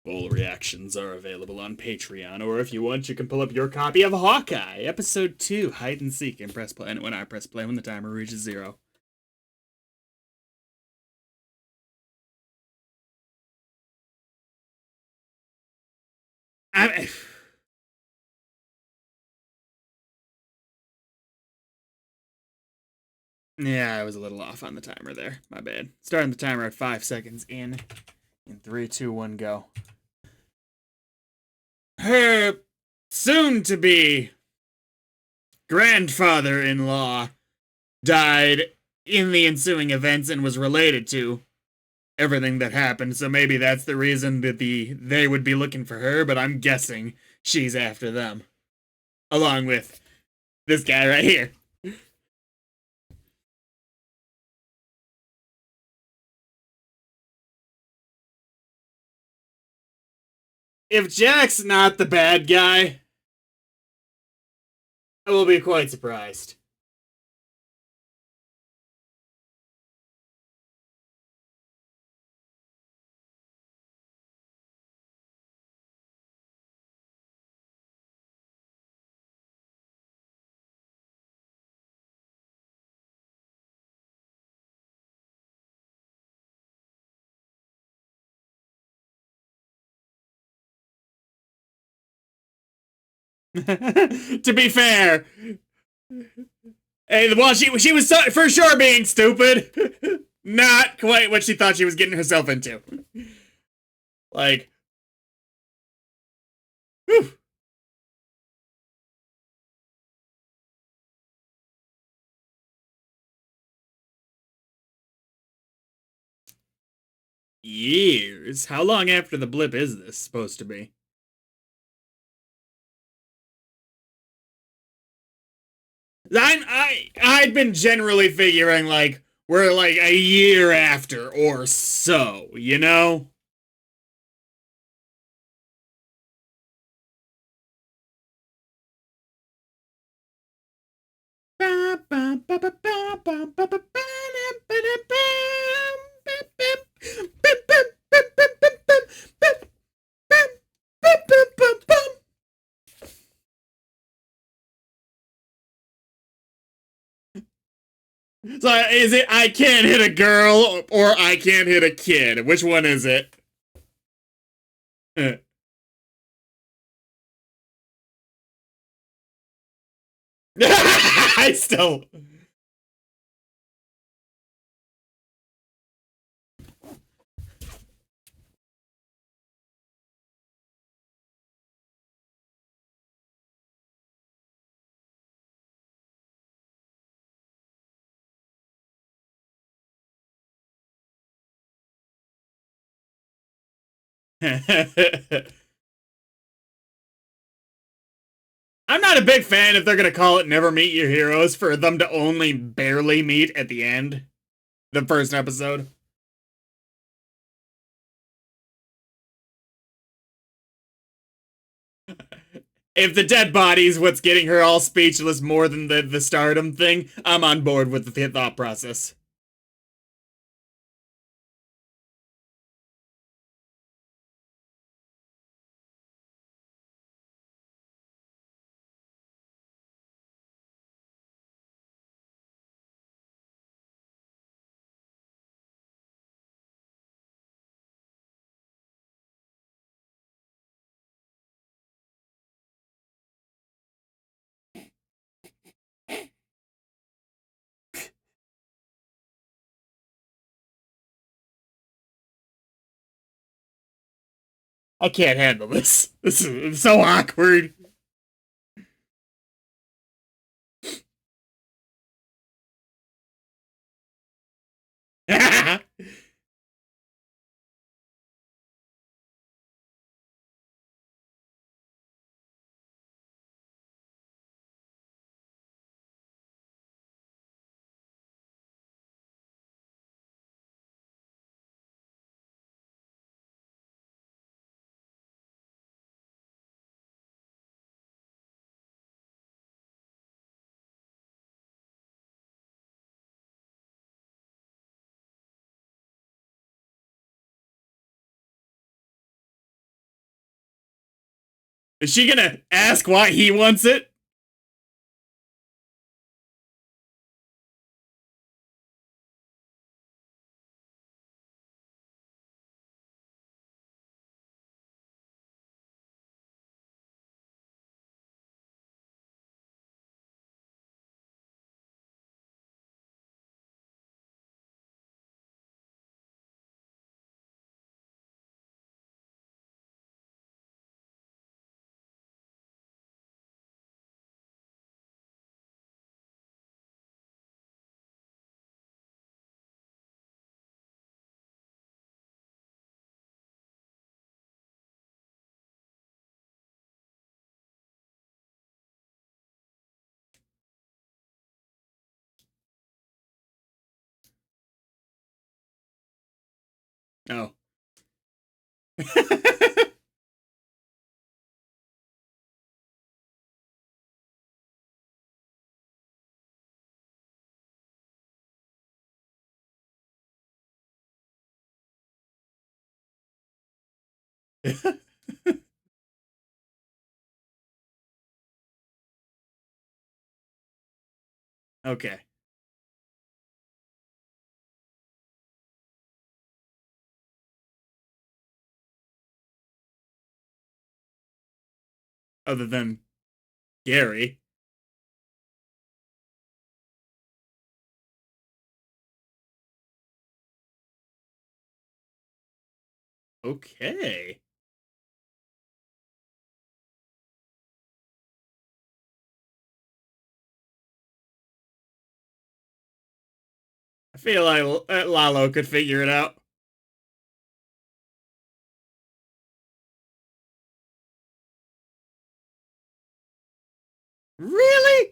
Full reactions are available on Patreon, or if you want, you can pull up your copy of Hawkeye, Episode 2, Hide and Seek, and press play when I press play when the timer reaches 0. I Yeah, I was a little off on the timer there. My bad. Starting the timer at 5 seconds in 3, 2, 1, go. Her soon-to-be grandfather-in-law died in the ensuing events and was related to everything that happened, so maybe that's the reason that they would be looking for her, but I'm guessing she's after them. Along with this guy right here. If Jack's not the bad guy, I will be quite surprised. To be fair, hey, well, she was for sure being stupid. Not quite what she thought she was getting herself into. Like, whew. Years? How long after the blip is this supposed to be? I'd been generally figuring like we're like a year after or so, you know? So is it I can't hit a girl or I can't hit a kid? Which one is it? I still. I'm not a big fan if they're gonna call it Never Meet Your Heroes for them to only barely meet at the end. The first episode. If the dead body's what's getting her all speechless more than the stardom thing, I'm on board with the thought process. I can't handle this. This is so awkward. Is she gonna ask why he wants it? Oh. Okay. Other than Gary. Okay. I feel like Lalo could figure it out. Really?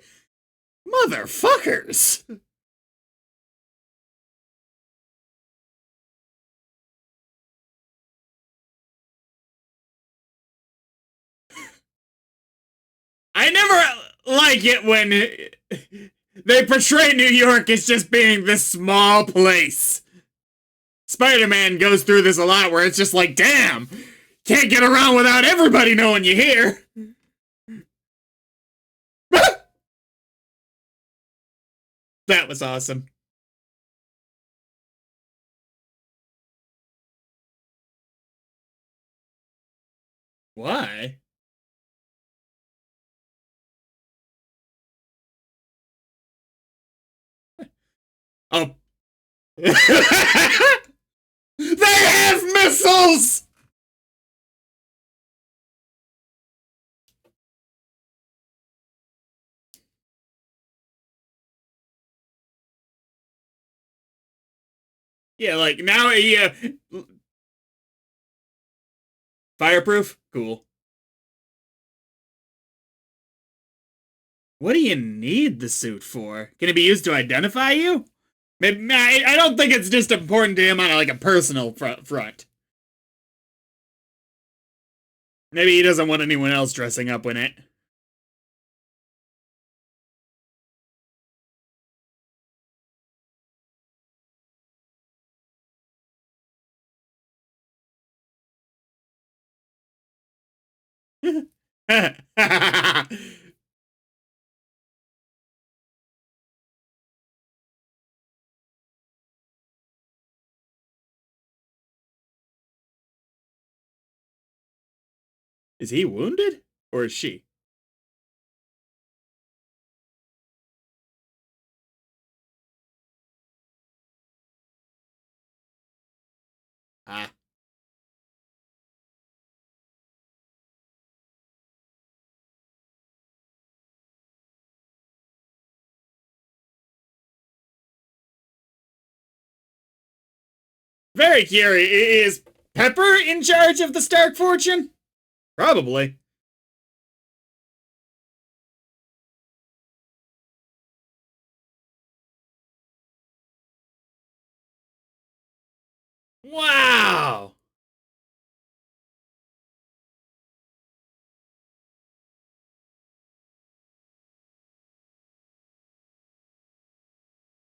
Motherfuckers! I never like it when they portray New York as just being this small place. Spider-Man goes through this a lot where it's just like, damn, can't get around without everybody knowing you're here. That was awesome. Why? Oh. They have missiles! Yeah, like now, yeah. Fireproof? Cool. What do you need the suit for? Can it be used to identify you? Maybe, I don't think it's just important to him on like a personal front. Maybe he doesn't want anyone else dressing up in it. Is he wounded? Or is she? Ah. Very curious. Is Pepper in charge of the Stark fortune? Probably. Wow.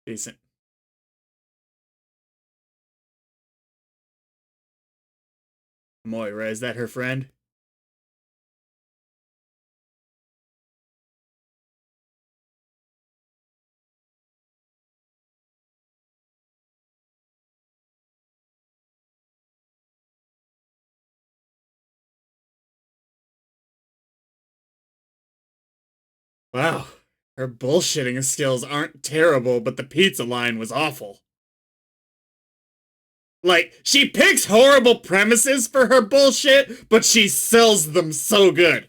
Decent. Moira, is that her friend? Wow, her bullshitting skills aren't terrible, but the pizza line was awful. Like, she picks horrible premises for her bullshit, but she sells them so good.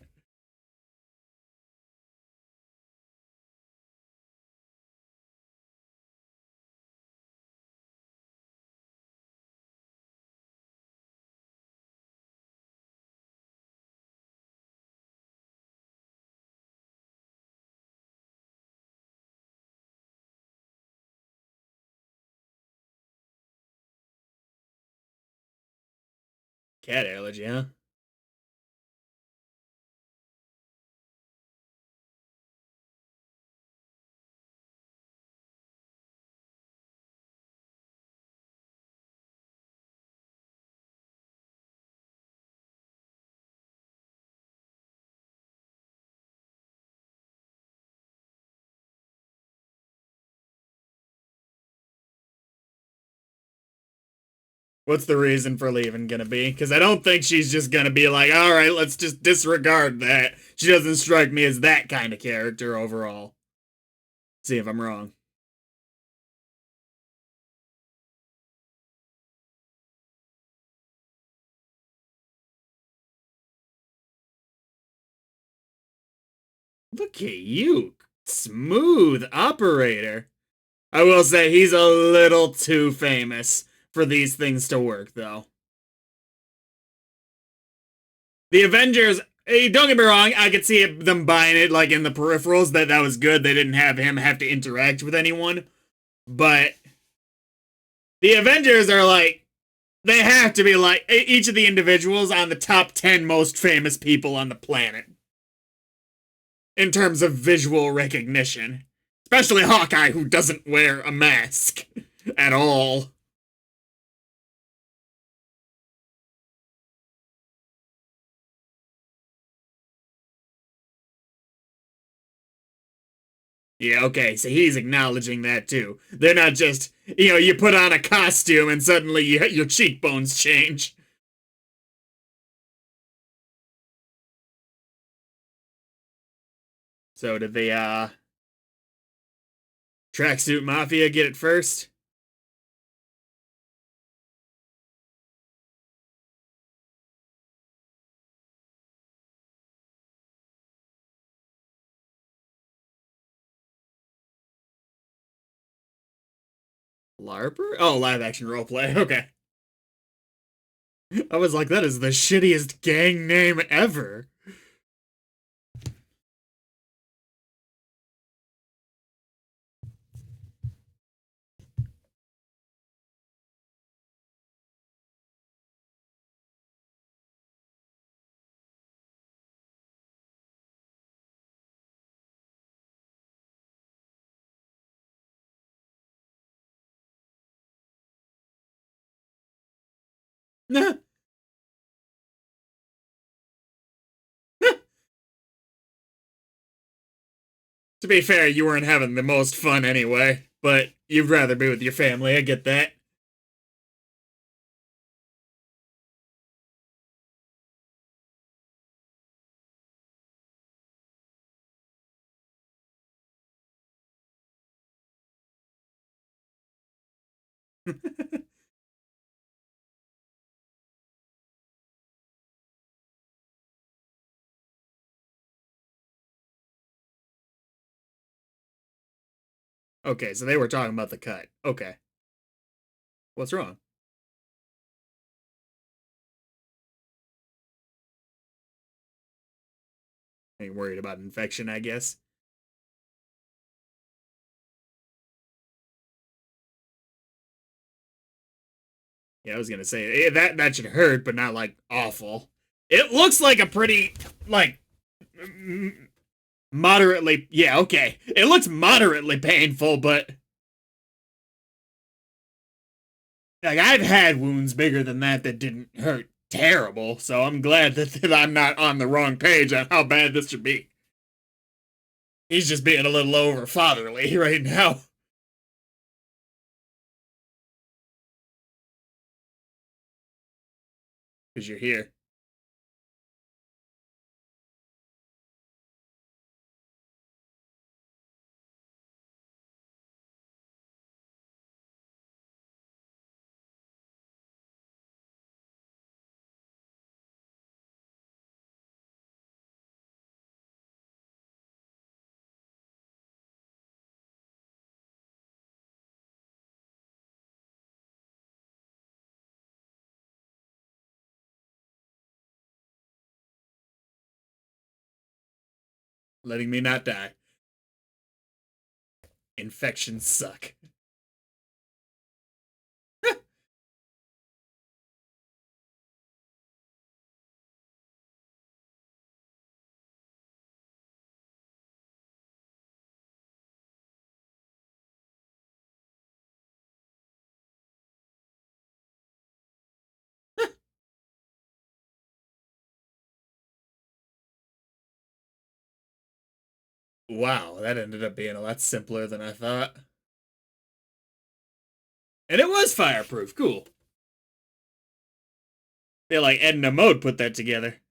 Cat allergy, huh? What's the reason for leaving gonna be? Because I don't think she's just gonna be like, all right, let's just disregard that. She doesn't strike me as that kind of character overall. See if I'm wrong. Look at you, smooth operator. I will say he's a little too famous for these things to work, though. The Avengers, don't get me wrong, I could see them buying it like in the peripherals that was good. They didn't have him have to interact with anyone, but the Avengers are like they have to be like each of the individuals on the top 10 most famous people on the planet in terms of visual recognition. Especially Hawkeye, who doesn't wear a mask at all. Yeah, okay, so he's acknowledging that too. They're not just, you put on a costume and suddenly your cheekbones change. So did the Tracksuit Mafia get it first? LARPer? Oh, live action roleplay. Okay. I was like, that is the shittiest gang name ever. to be fair, you weren't having the most fun anyway, but you'd rather be with your family. I get that. Okay, so they were talking about the cut. Okay. What's wrong? Ain't worried about infection, I guess. Yeah, I was gonna say that should hurt, but not like awful. It looks like a pretty like moderately. Yeah, okay. It looks moderately painful, but like I've had wounds bigger than that didn't hurt terrible. So I'm glad that I'm not on the wrong page on how bad this should be. He's just being a little over fatherly right now because you're here. letting me not die. Infections suck. Wow, that ended up being a lot simpler than I thought. And it was fireproof. Cool. They like Edna Mode put that together.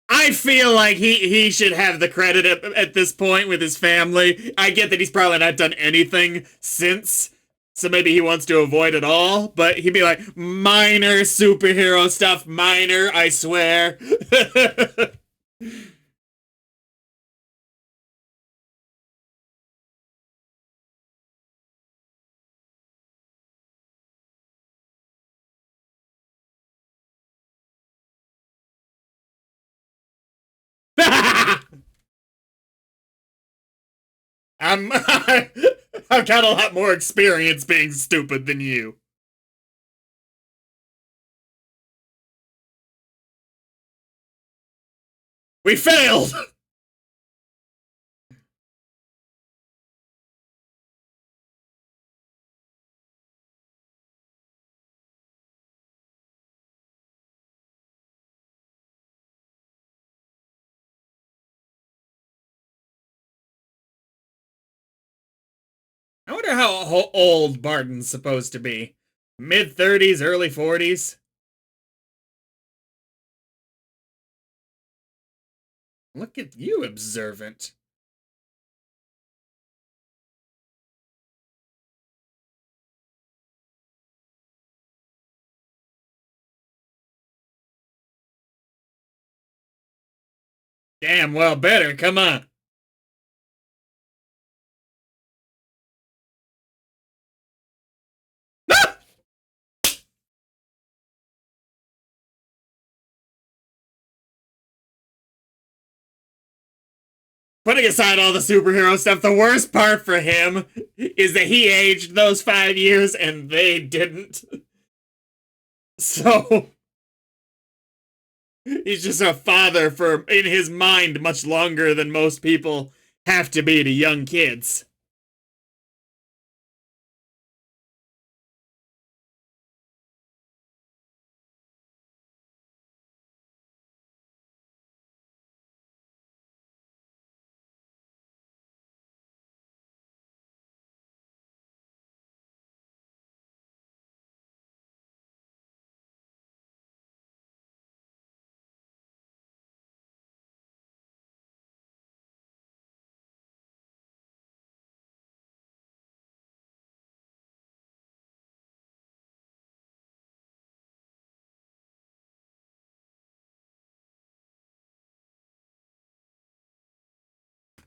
I feel like he should have the credit at this point with his family. I get that he's probably not done anything since, so maybe he wants to avoid it all, but he'd be like, minor superhero stuff, minor, I swear. I'm I've got a lot more experience being stupid than you. We failed. I wonder how old Barton's supposed to be. Mid 30s, early 40s. Look at you, observant. Damn well better, come on. Putting aside all the superhero stuff, the worst part for him is that he aged those 5 years and they didn't. So he's just a father for, in his mind, much longer than most people have to be to young kids.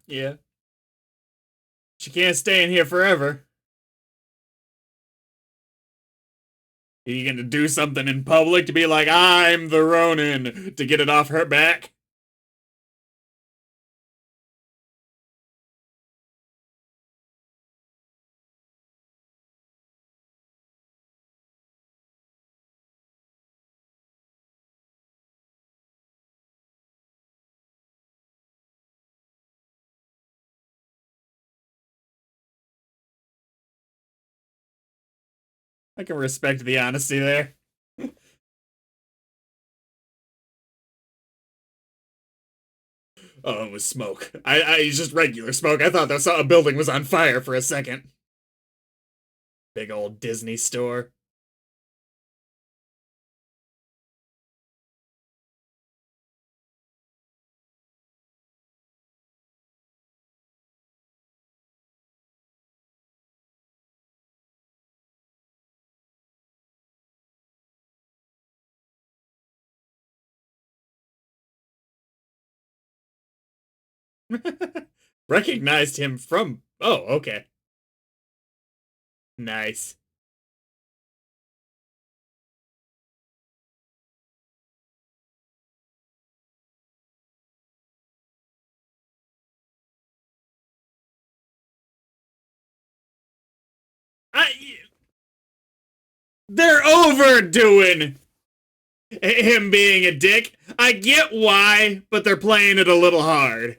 Yeah. She can't stay in here forever. Are you gonna do something in public to be like, I'm the Ronin, to get it off her back? I can respect the honesty there. Oh, it was smoke. It's just regular smoke. I thought that a building was on fire for a second. Big old Disney store. Recognized him from. Oh, okay. Nice. They're overdoing him being a dick. I get why, but they're playing it a little hard.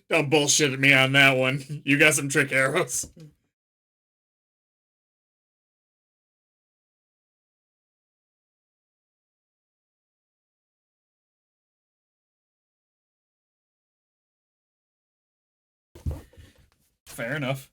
Don't bullshit me on that one. You got some trick arrows. Fair enough.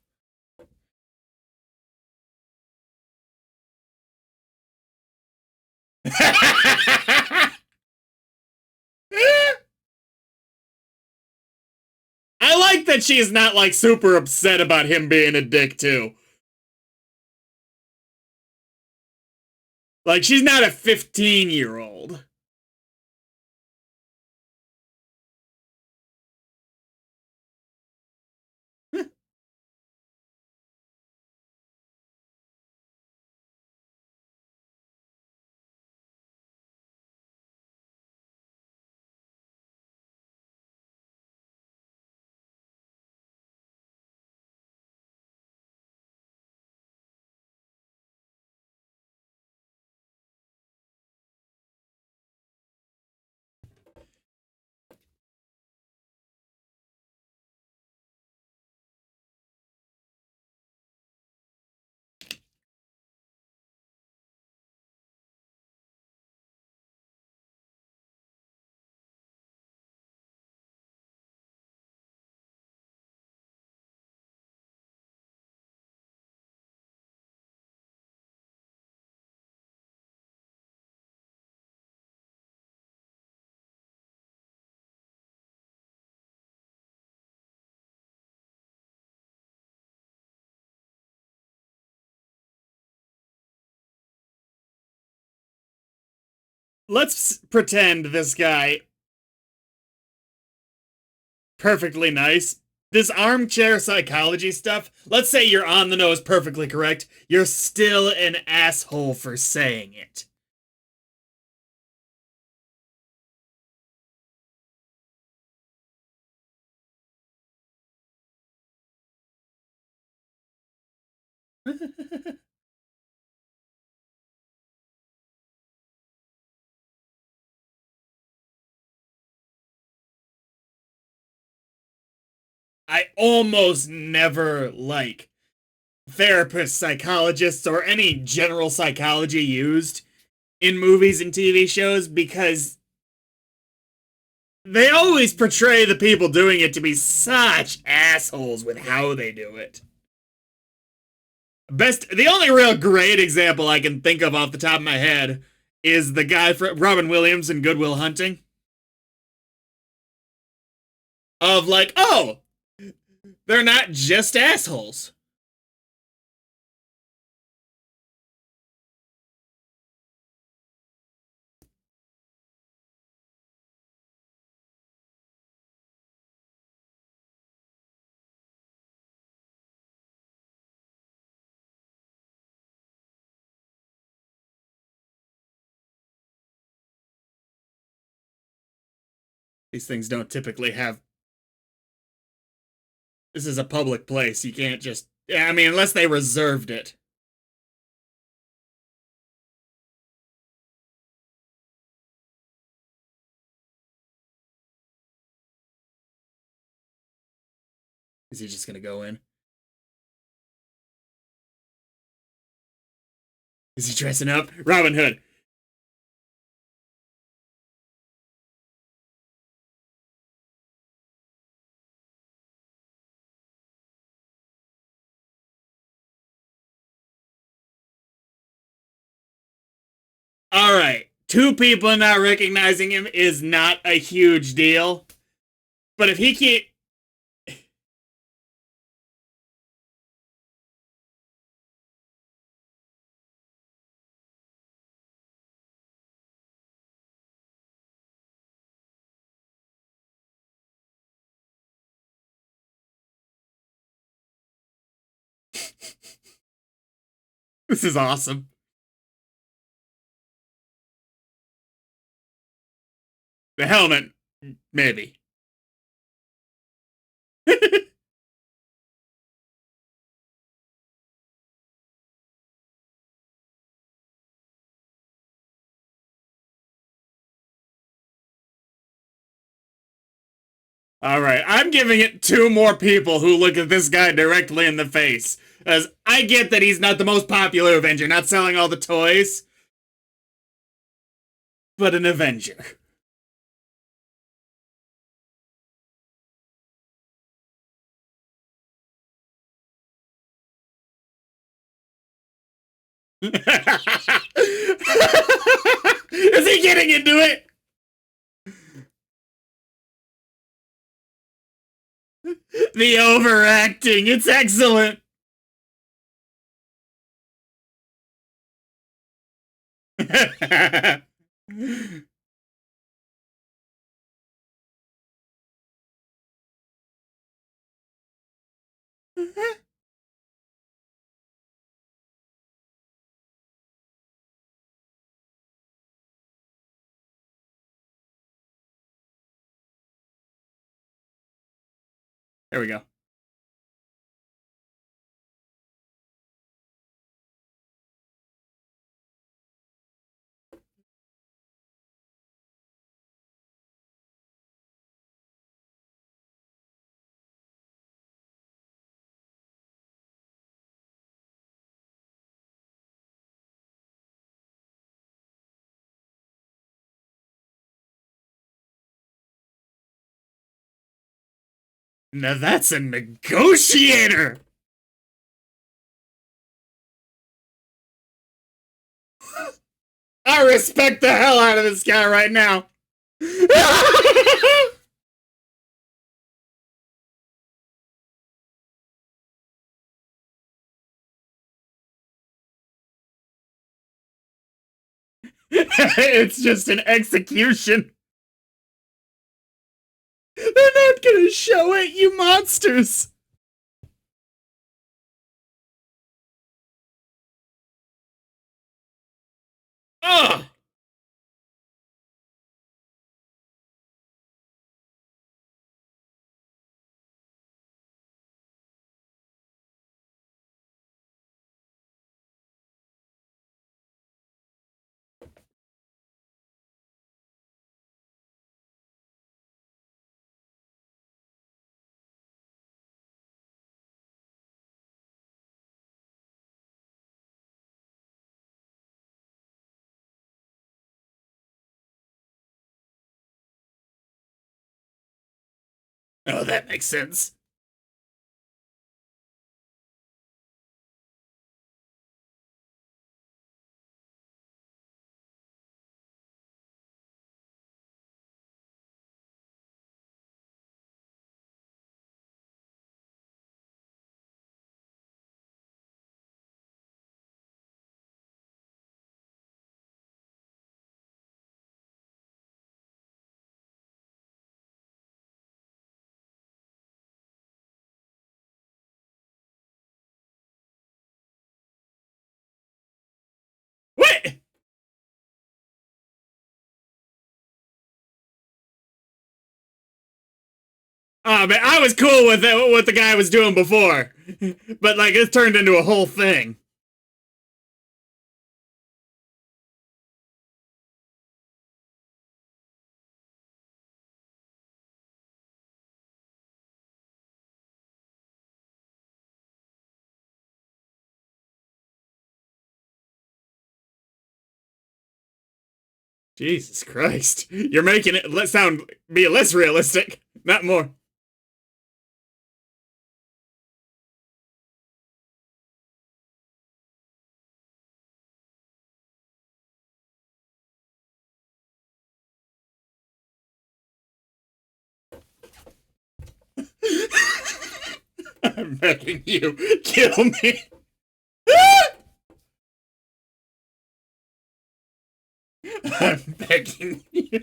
I like that she's not like super upset about him being a dick too. Like she's not a 15-year-old. Let's pretend this guy perfectly nice. This armchair psychology stuff, let's say you're on the nose perfectly correct, you're still an asshole for saying it. I almost never like therapists, psychologists, or any general psychology used in movies and TV shows because they always portray the people doing it to be such assholes with how they do it. The only real great example I can think of off the top of my head is the guy from Robin Williams in Good Will Hunting. Of like, oh, they're not just assholes. These things don't typically have. This is a public place. You can't just. I mean, unless they reserved it. Is he just gonna go in? Is he dressing up? Robin Hood. All right. Two people not recognizing him is not a huge deal. But if he can't. This is awesome. The helmet, maybe. All right, I'm giving it two more people who look at this guy directly in the face. As I get that he's not the most popular Avenger, not selling all the toys, but an Avenger. Is he getting into it? The overacting, it's excellent. There we go. Now that's a negotiator. I respect the hell out of this guy right now. It's just an execution. They're not gonna show it, you monsters. Ugh. Oh, that makes sense. What? Oh man, I was cool with it, what the guy was doing before, but like it turned into a whole thing. Jesus Christ. You're making it be less realistic, not more. I'm begging you, kill me. I'm begging you.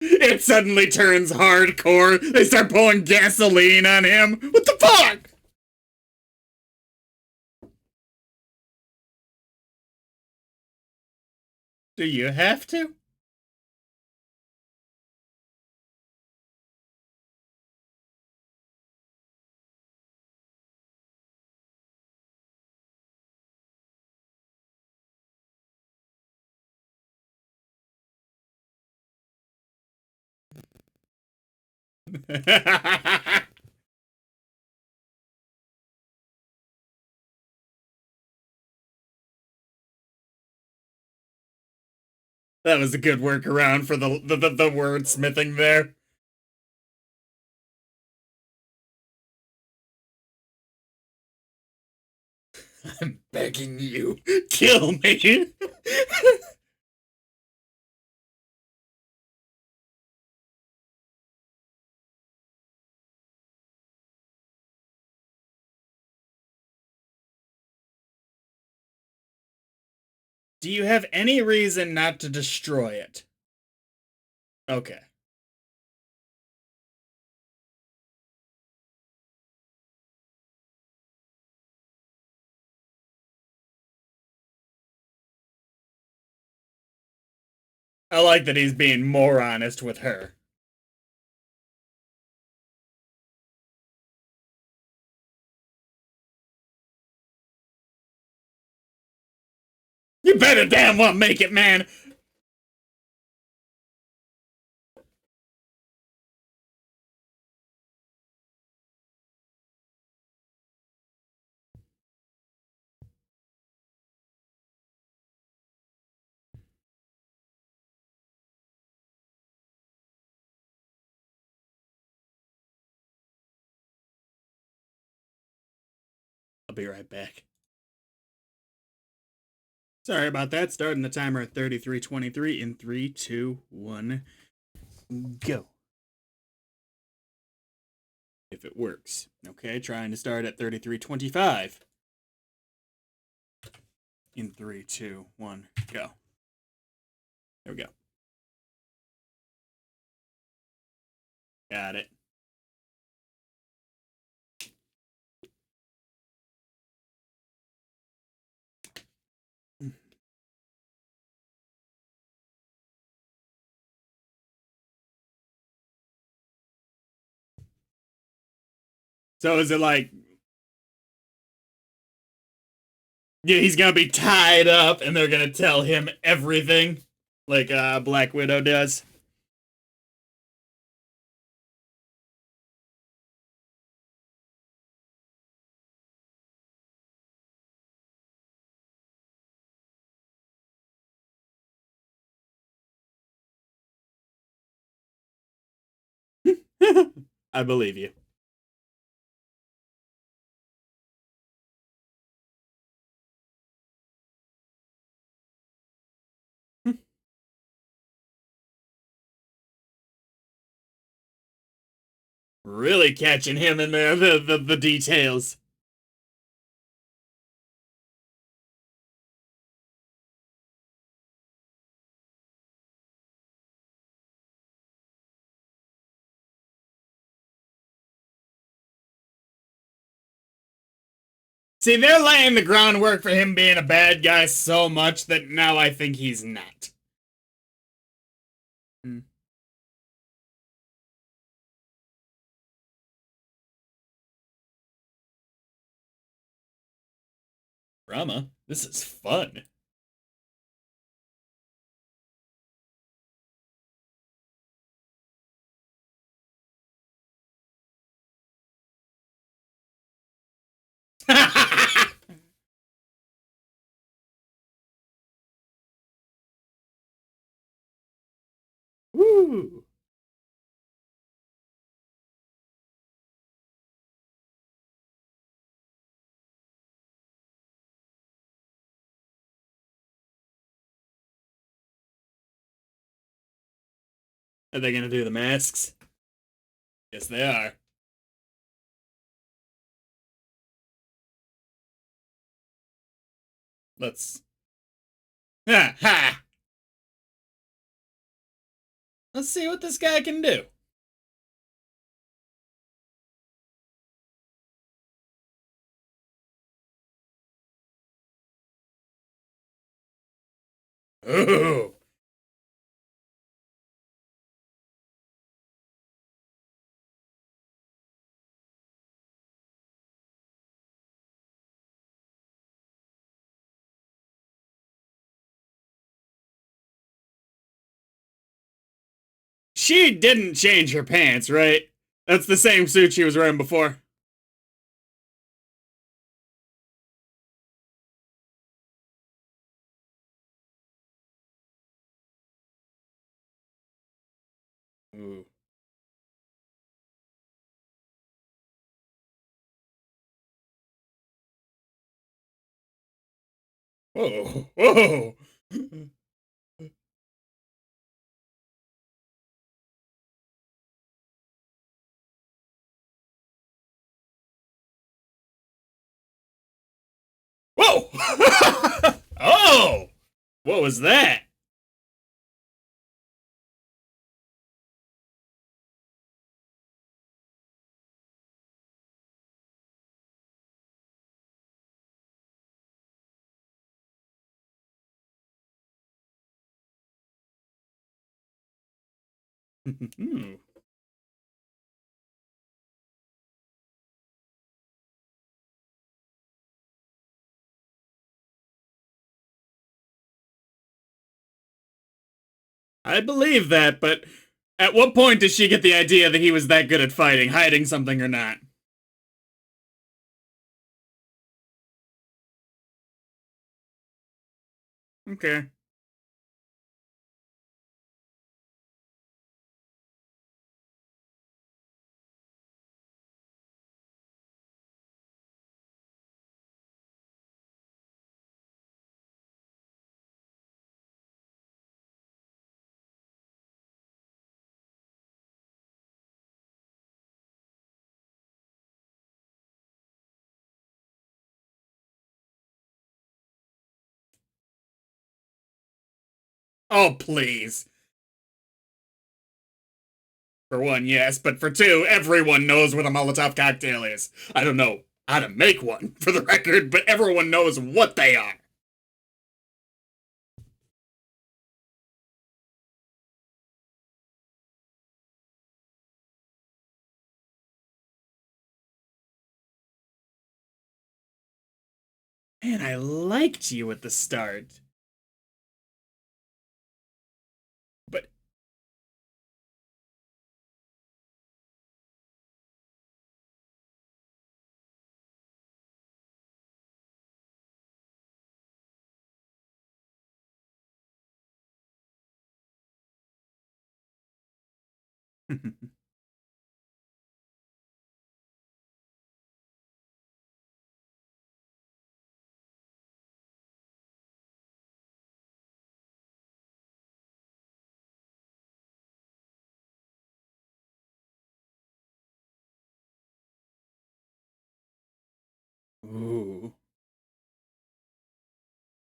It suddenly turns hardcore. They start pulling gasoline on him. What the fuck? Do you have to? That was a good workaround for the wordsmithing there. I'm begging you, kill me. Do you have any reason not to destroy it? Okay. I like that he's being more honest with her. You better damn well make it, man. I'll be right back. Sorry about that. Starting the timer at 33:23 in 3, 2, 1, go. If it works. Okay, trying to start at 33:25 in 3, 2, 1, go. There we go. Got it. So is it like, yeah, he's gonna be tied up and they're gonna tell him everything like Black Widow does? I believe you. Really catching him in there, the details. See, they're laying the groundwork for him being a bad guy so much that now I think he's not. Hmm. Drama? This is fun. Ooh. Are they gonna do the masks? Yes, they are. Let's. Ha ha! Let's see what this guy can do. Ooh. She didn't change her pants, right? That's the same suit she was wearing before. Ooh. Whoa. Whoa. Whoa! Oh! What was that? I believe that, but at what point did she get the idea that he was that good at fighting, hiding something or not? Okay. Oh, please. For one, yes, but for two, everyone knows what a Molotov cocktail is. I don't know how to make one, for the record, but everyone knows what they are. Man, I liked you at the start. But. Ooh.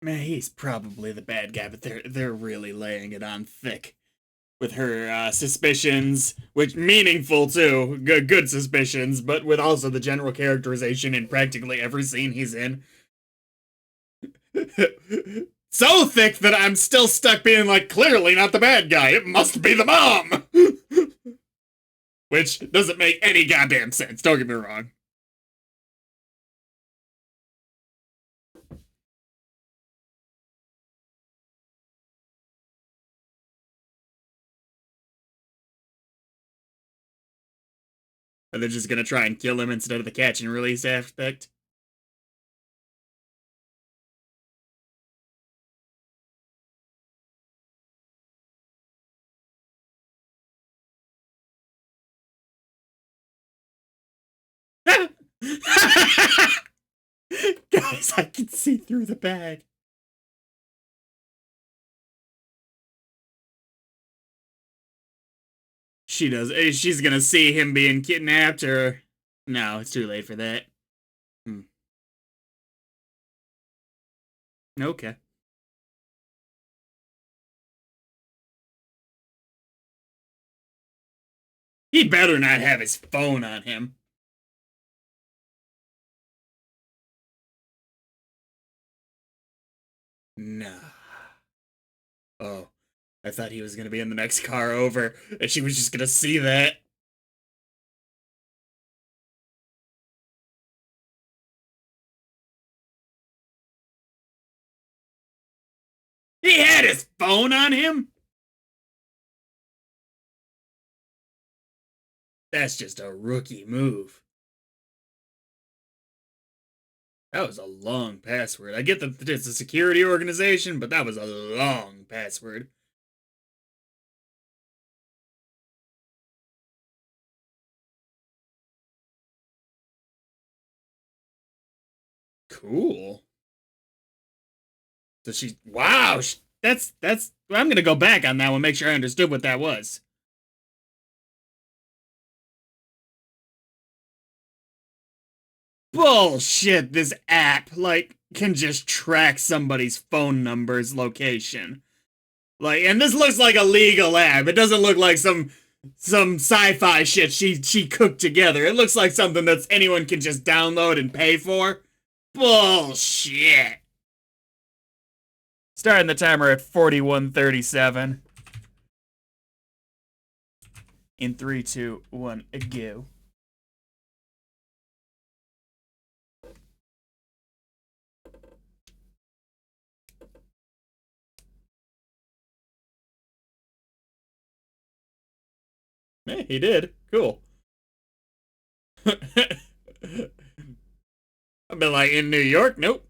Man, he's probably the bad guy, but they're really laying it on thick with her suspicions, which meaningful too, good suspicions, but with also the general characterization in practically every scene he's in. So thick that I'm still stuck being like, clearly not the bad guy. It must be the mom. Which doesn't make any goddamn sense. Don't get me wrong. But they're just gonna try and kill him instead of the catch and release aspect. Guys, I can see through the bag. She does. She's gonna see him being kidnapped, or no? It's too late for that. Hmm. Okay. He better not have his phone on him. Nah. Oh, I thought he was gonna be in the next car over, and she was just gonna see that. He had his phone on him? That's just a rookie move. That was a long password. I get that it's a security organization, but that was a long password. Cool. So she, wow, that's. I'm gonna go back on that one, make sure I understood what that was. Bullshit. This app can just track somebody's phone number's location. And this looks like a legal app. It doesn't look like some sci-fi shit she cooked together. It looks like something that anyone can just download and pay for. Bullshit. Starting the timer at 41:37. In 3, 2, 1, go. Hey, he did. Cool. I've been like, in New York? Nope.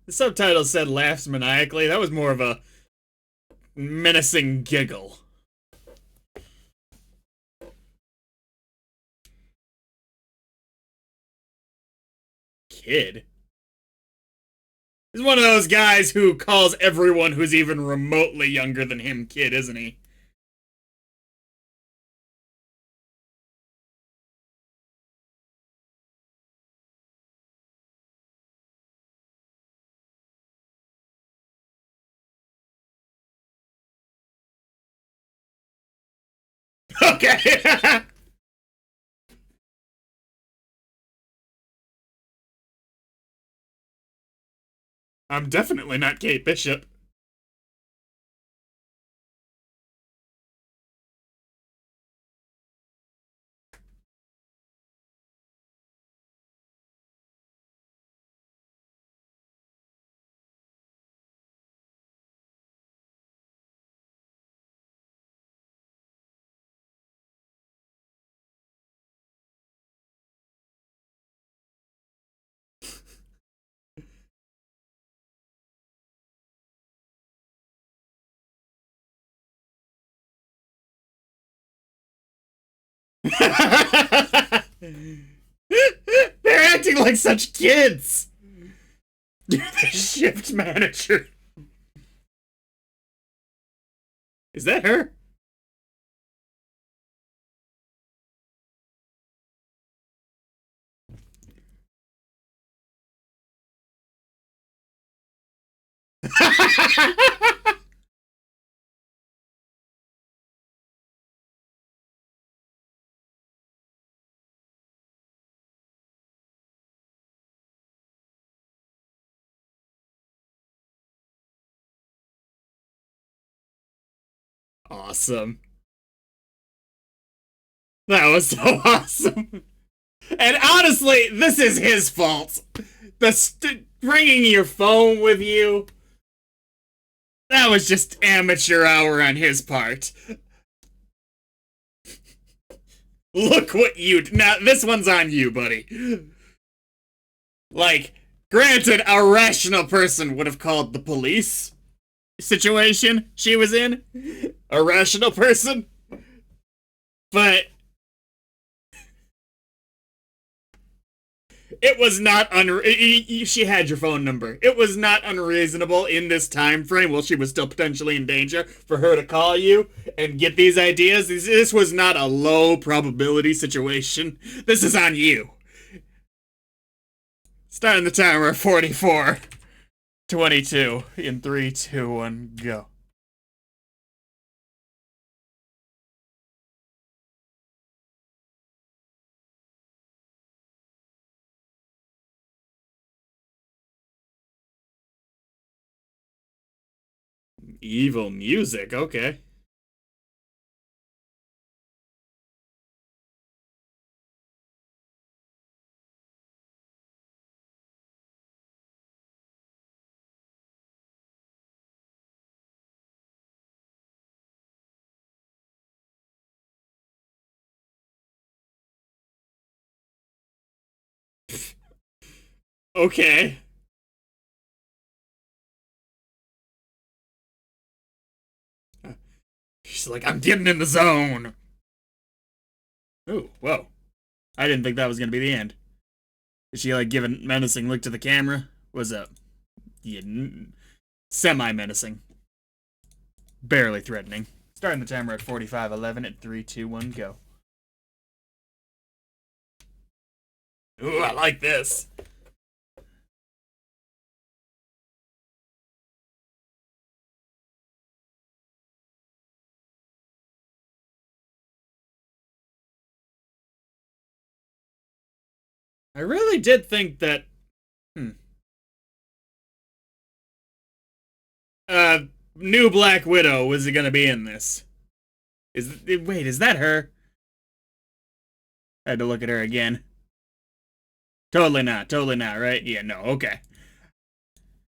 The subtitle said laughs maniacally. That was more of a menacing giggle. Kid? He's one of those guys who calls everyone who's even remotely younger than him kid, isn't he? Okay. I'm definitely not Kate Bishop. They're acting like such kids. The shift manager. Is that her? Awesome. That was so awesome. And honestly, this is his fault. Bringing your phone with you. That was just amateur hour on his part. Look what you... Now, this one's on you, buddy. Granted, a rational person would have called the police. Situation she was in. A rational person. But it was not she had your phone number. It was not unreasonable in this time frame while she was still potentially in danger for her to call you and get these ideas. This was not a low probability situation. This is on you. Starting the timer at 44. 22 in 3, 2, 1, go. Evil music, okay. Okay. She's like, I'm getting in the zone. Ooh, whoa. I didn't think that was gonna be the end. Is she like giving menacing look to the camera? What's up? Yeah, semi-menacing. Barely threatening. Starting the timer at 45:11 at 3, 2, 1, go. Ooh, I like this. I really did think that. Hmm. Uh, new Black Widow was it gonna be in this? Wait, is that her? I had to look at her again. Totally not, right? Yeah, no, okay.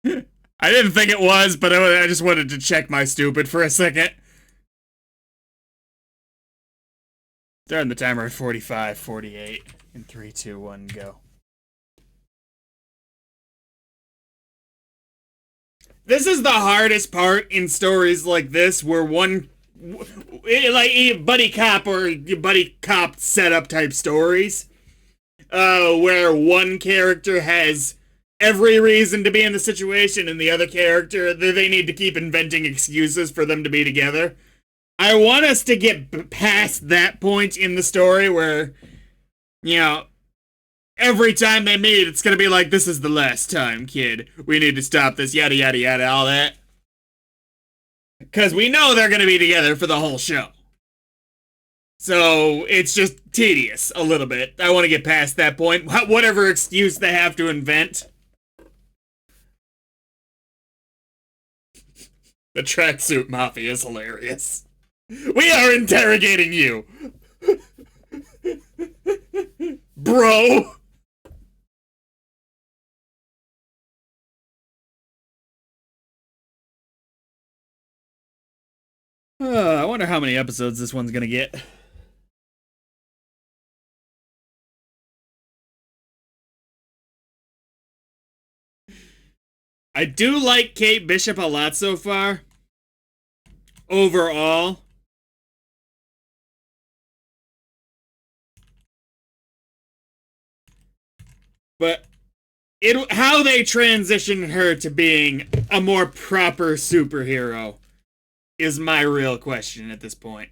I didn't think it was, but I just wanted to check my stupid for a second. Starting the timer at 45, 48, in 3, 2, 1, go. This is the hardest part in stories like this, where like buddy cop or buddy cop setup type stories, where one character has every reason to be in the situation and the other character, they need to keep inventing excuses for them to be together. I want us to get past that point in the story where, you know, every time they meet, it's gonna be like, this is the last time, kid. We need to stop this, yada, yada, yada, all that. Because we know they're gonna be together for the whole show. So it's just tedious a little bit. I want to get past that point. Whatever excuse they have to invent. The tracksuit mafia is hilarious. We are interrogating you. Bro. I wonder how many episodes this one's gonna get. I do like Kate Bishop a lot so far. Overall. But how they transition her to being a more proper superhero is my real question at this point.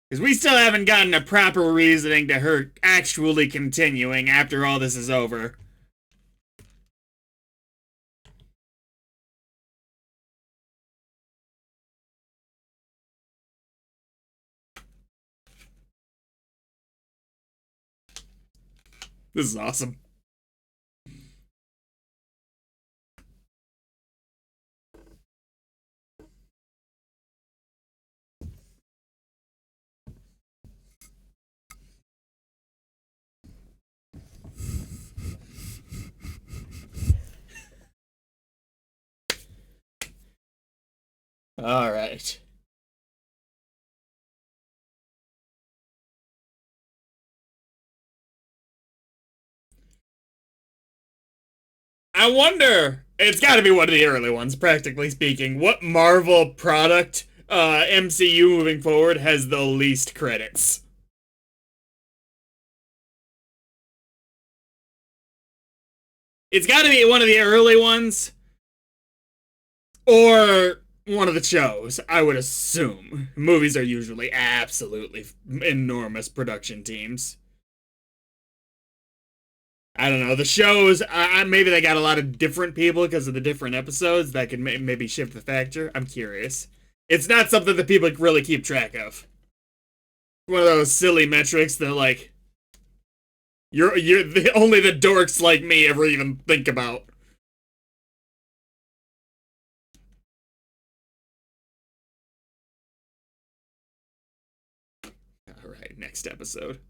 Because we still haven't gotten a proper reasoning to her actually continuing after all this is over. This is awesome. All right. I wonder. It's got to be one of the early ones, practically speaking. What Marvel product, MCU moving forward, has the least credits? It's got to be one of the early ones, or one of the shows. I would assume movies are usually absolutely enormous production teams. I don't know. The shows, maybe they got a lot of different people because of the different episodes that can maybe shift the factor. I'm curious. It's not something that people really keep track of. One of those silly metrics that like only the dorks like me ever even think about. All right, next episode.